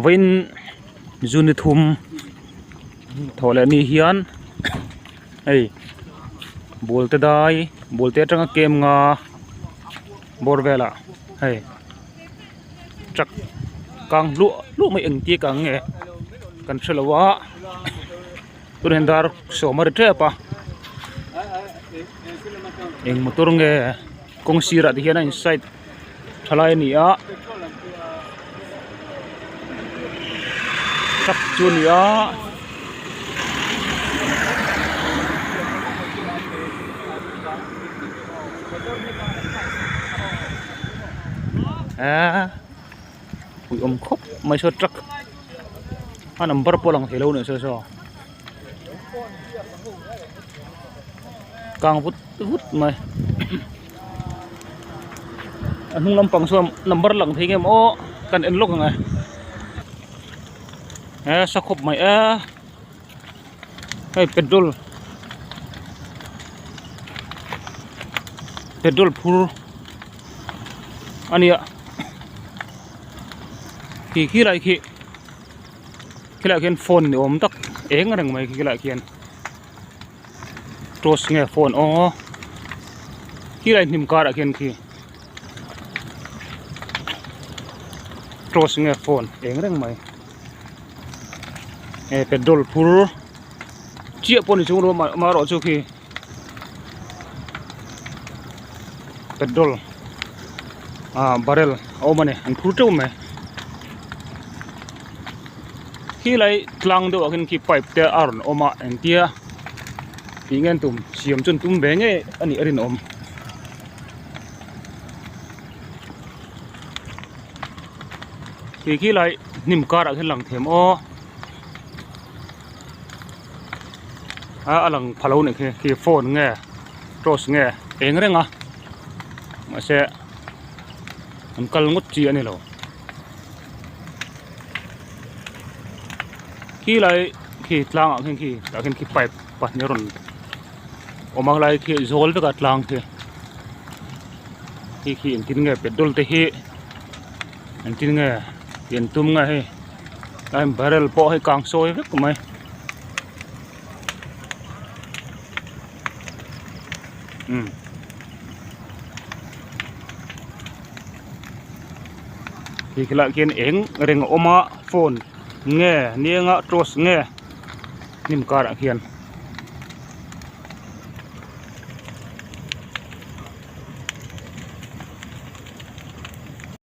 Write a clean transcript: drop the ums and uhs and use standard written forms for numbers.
vin Junithum thole ni hian ei bolte dai bolte tanga kem nga borvela hey chak kang lu mai eng ti kang nge kan thelawa turendar somar trepa eng motor nge kong sira di hian inside thalai ni a chak chu ni a ui khóc mấy số truck anh nằm bờ polang thì lâu nữa sao càng vút mày anh không làm bằng số number lằng thì em ô cần em lúc này sao khóc mày hey petrol phur anh ạ khi lại khian phone ni om tak eng rang mai khi lại khian tros nge phone o khi lại nim kar khian khi tros nge phone eng rang mai petrol phur chia pon chung ro ma ro chu khi petrol barrel o mane an phur tu me khi lại tlang do akin ki pipe te aron oma entia ingen tum siam chun tum be nge ani arin om khi lại nim kar akin lang them o alang phalo ne khi phone nge tros nge eng renga ma se an kal ngot chi ani lo khi lại khi tlang ang khi pipe pat nyaron omang lai khi zol to gat lang khi tin nge petrol te hi an tin nge yen tum nga he am barrel po he kang soi vek mai khi lại kian eng reng oma phone nghe nia nga tros nghe nim kar khian